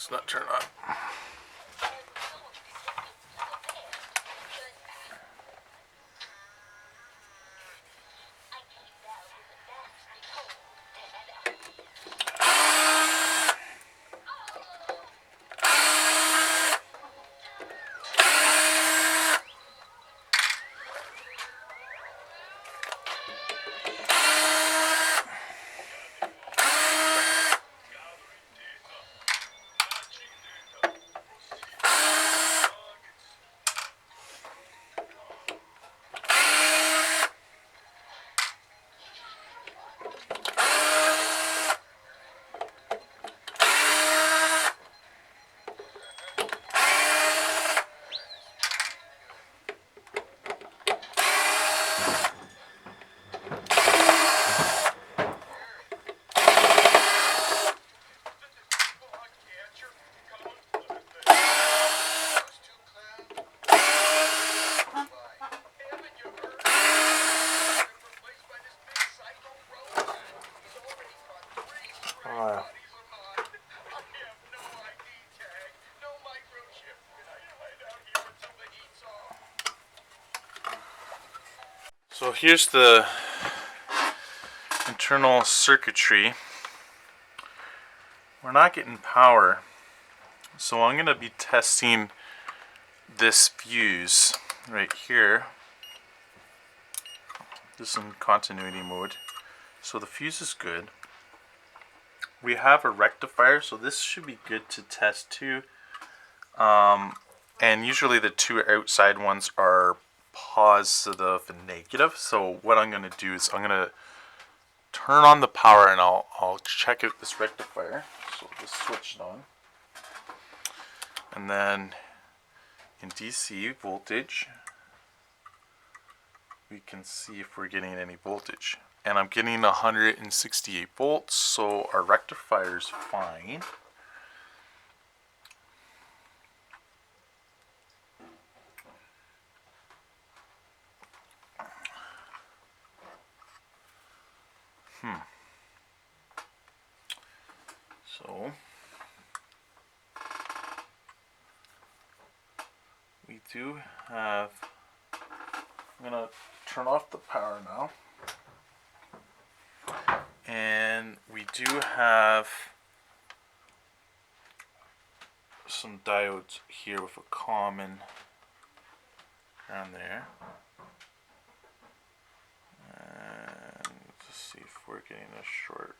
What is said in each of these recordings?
It's not turned on. So here's the internal circuitry. We're not getting power, so I'm going to be testing this fuse right here. This is in continuity mode, so the fuse is good. We have a rectifier, so this should be good to test too. And usually the two outside ones are positive and negative. So what I'm going to do is I'm going to turn on the power and I'll check out this rectifier. So just switch it on. And then in DC voltage, we can see if we're getting any voltage. And I'm getting 168 volts, so our rectifier is fine. So we do have, I'm going to turn off the power now. And we do have some diodes here with a common around there. And let's see if we're getting a short.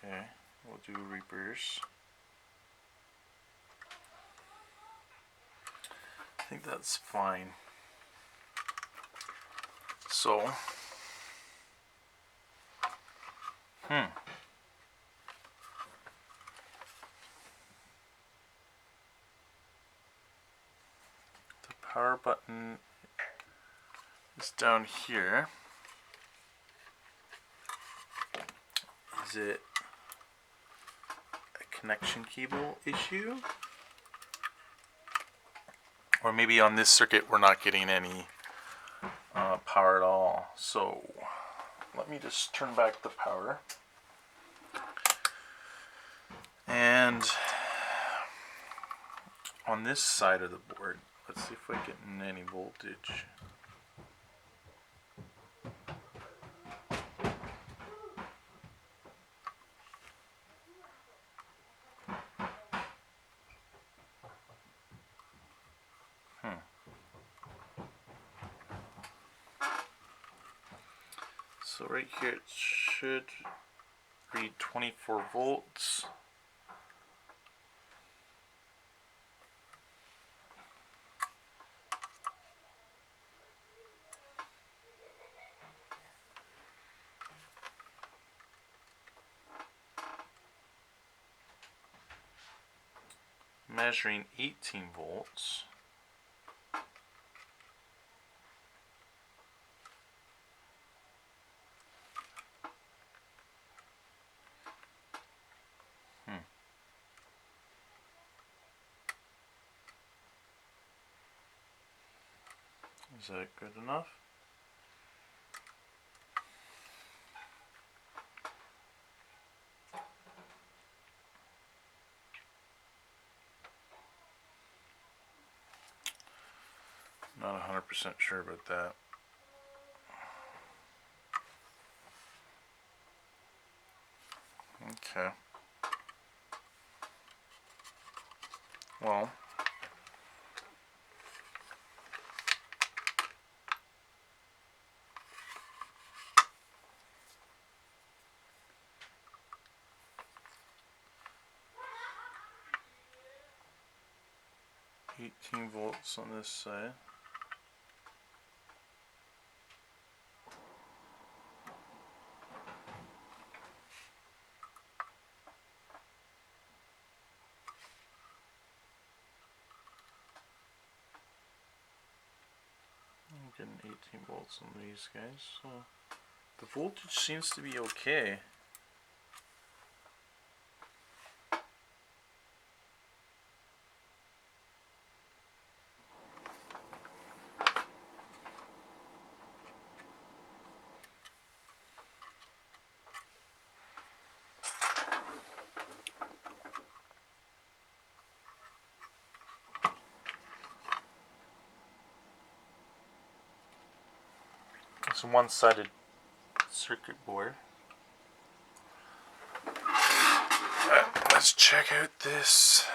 Okay, we'll do reverse. I think that's fine. So, the power button is down here. Is it a connection cable issue? Or maybe on this circuit we're not getting any power at all. So let me just turn back the power. And on this side of the board, let's see if I get any voltage. So right here it should read 24 volts. Measuring 18 volts. Is that good enough? Not 100% sure about that. Okay. Well, $18 on this side. I'm getting 18 volts on these guys, so the voltage seems to be okay. It's a one-sided circuit board. Let's check out this.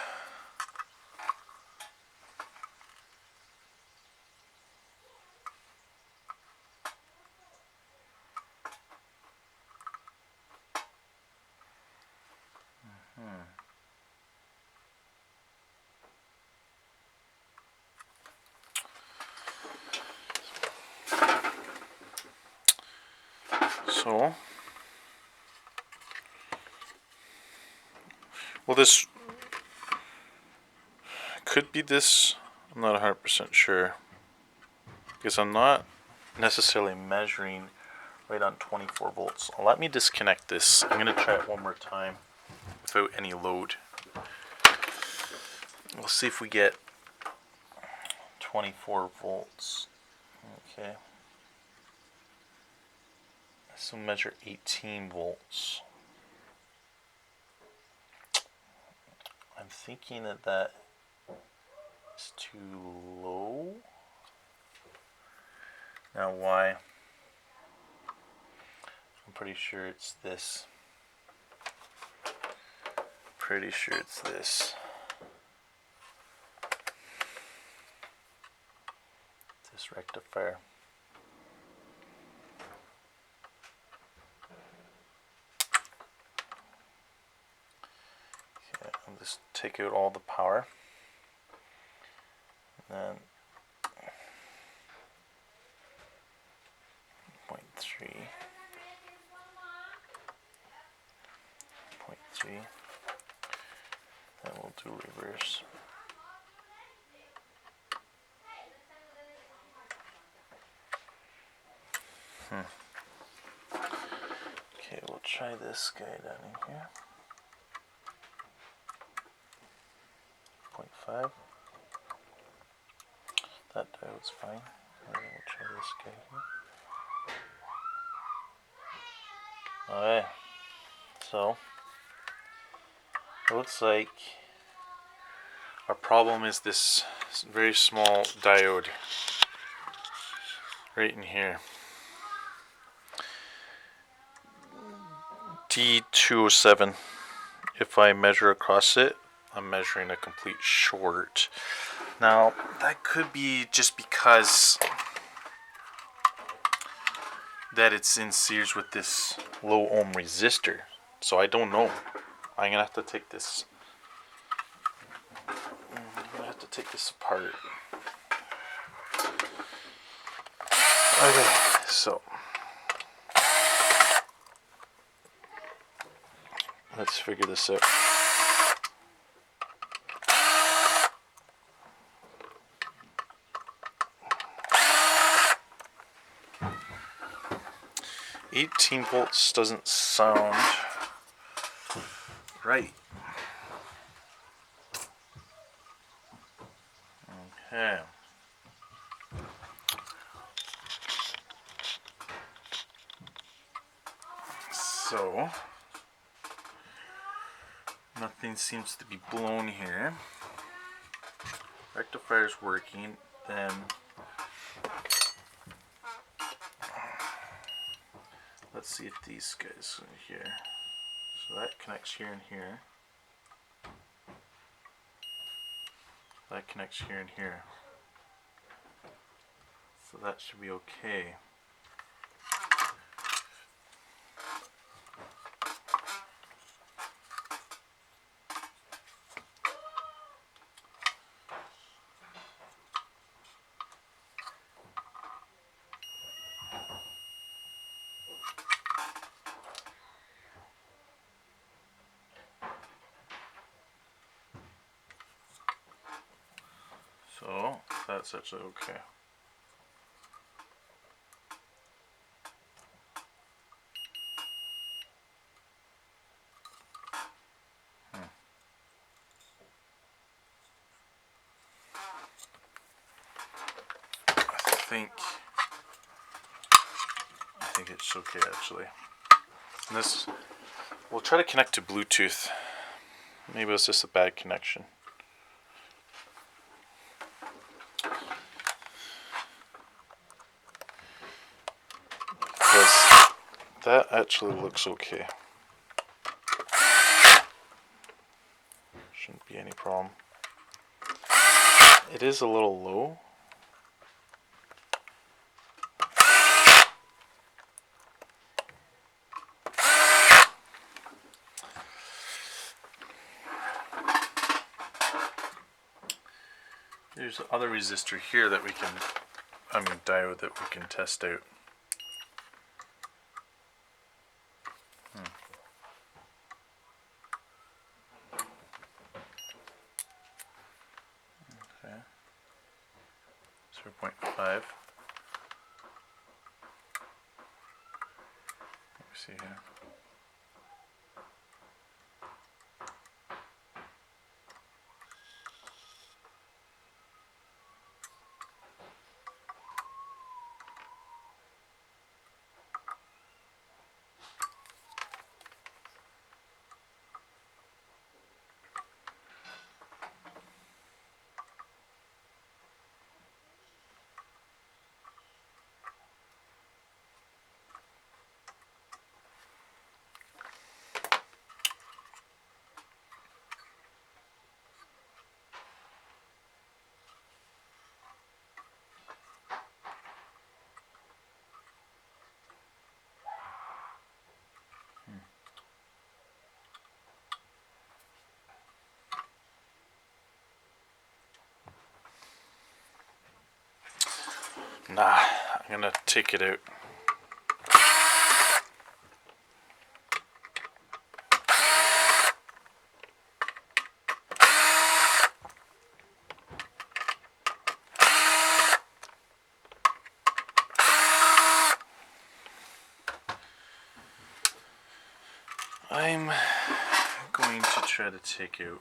So, well, this could be this. I'm not 100% sure because I'm not necessarily measuring right on 24 volts. Let me disconnect this. I'm going to try it one more time without any load. We'll see if we get 24 volts. Okay. So measure 18 volts. I'm thinking that that is too low. Now why? I'm pretty sure it's this. Pretty sure it's this. This rectifier. Okay, I'll just take out all the power. And then 0.3. 0.3. Then we'll do reverse. Okay, we'll try this guy down in here. 0.5. That diode's fine. And then we'll try this guy here. Alright, so it looks like our problem is this very small diode right in here. D207. If I measure across it, I'm measuring a complete short. Now, that could be just because that it's in series with this low ohm resistor. So I don't know. I'm gonna have to take this. Apart. Okay, so let's figure this out. $18 volts doesn't sound right. Okay. So nothing seems to be blown here. Rectifier's working. Then let's see if these guys are here. So that connects here and here. That connects here and here. So that should be okay. So that's actually okay. I think it's okay actually. And this, we'll try to connect to Bluetooth. Maybe it's just a bad connection. Because that actually looks okay. Shouldn't be any problem. It is a little low. There's other resistor here that we can, diode that we can test out. Okay. 0.5. Let me see here. Nah, I'm gonna take it out. I'm going to try to take out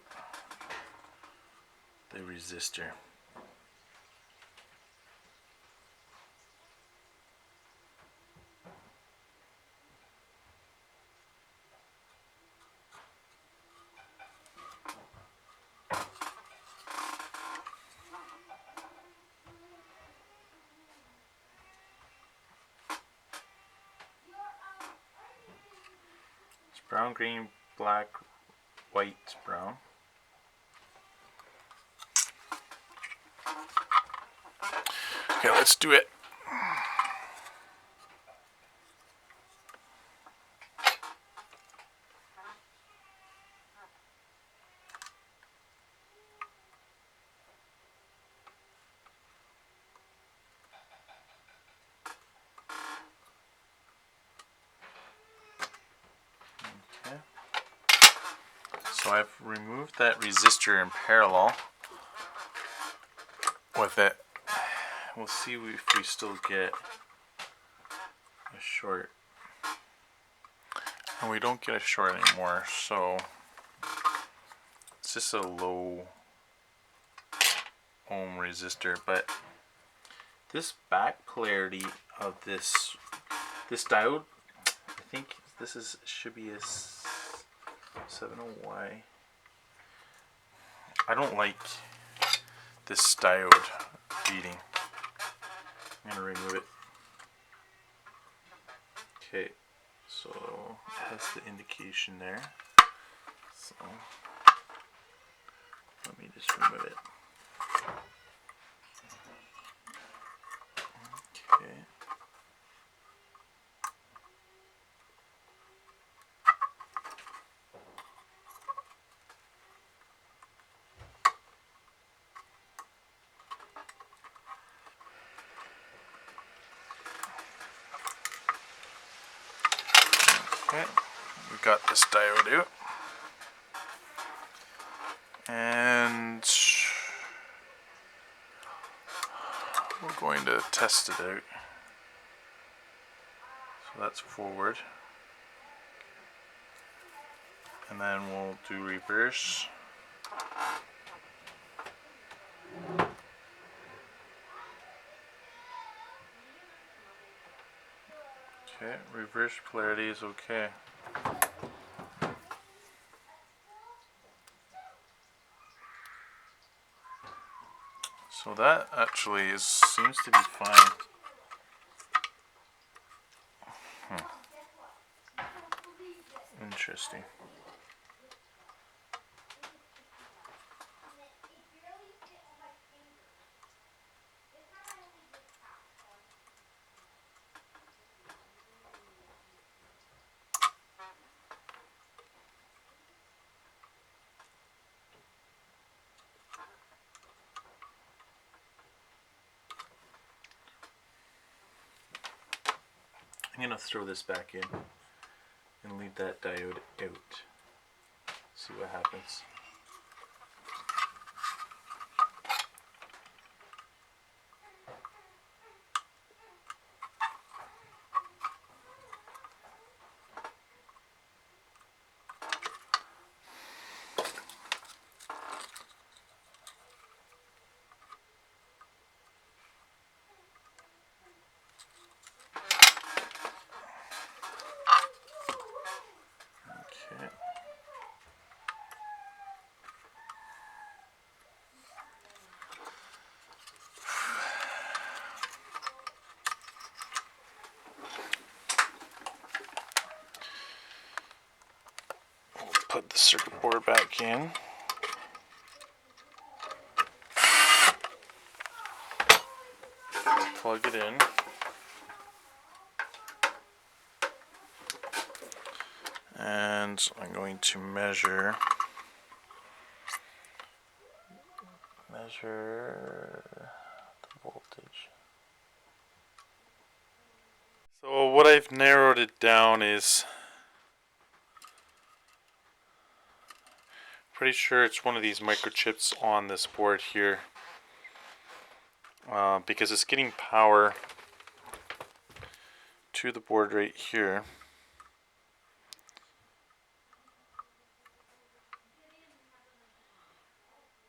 the resistor. Brown, green, black, white, brown. Okay, let's do it. So I've removed that resistor in parallel with it. We'll see if we still get a short. And we don't get a short anymore, so it's just a low ohm resistor. But this back polarity of this diode, I think this should be a 70Y. I don't like this diode reading. I'm gonna remove it. Okay, test the indication there. So let me just remove it. Okay. Okay, we've got this diode out, and we're going to test it out. So that's forward, and then we'll do reverse. Okay, reverse polarity is okay. So that actually seems to be fine. Interesting. I'm going to throw this back in and leave that diode out. See what happens. Okay. We'll put the circuit board back in. Plug it in. And I'm going to measure the voltage. So what I've narrowed it down is, pretty sure it's one of these microchips on this board here, because it's getting power to the board right here.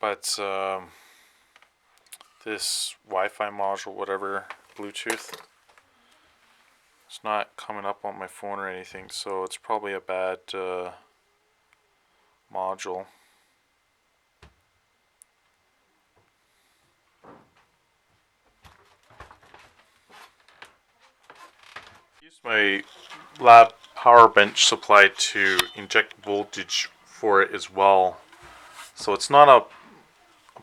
But this Wi-Fi module, whatever, Bluetooth, it's not coming up on my phone or anything, so it's probably a bad module. Use my lab power bench supply to inject voltage for it as well. So it's not a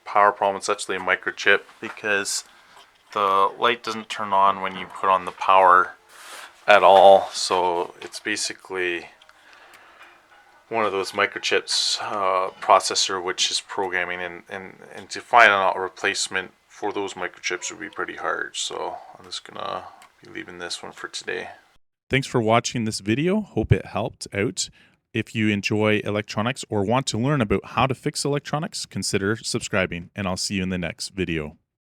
power problem, it's actually a microchip, because the light doesn't turn on when you put on the power at all. So it's basically one of those microchips processor which is programming, and to find a replacement for those microchips would be pretty hard. So I'm just gonna be leaving this one for today. Thanks for watching this video. Hope it helped out. If you enjoy electronics or want to learn about how to fix electronics, consider subscribing, and I'll see you in the next video.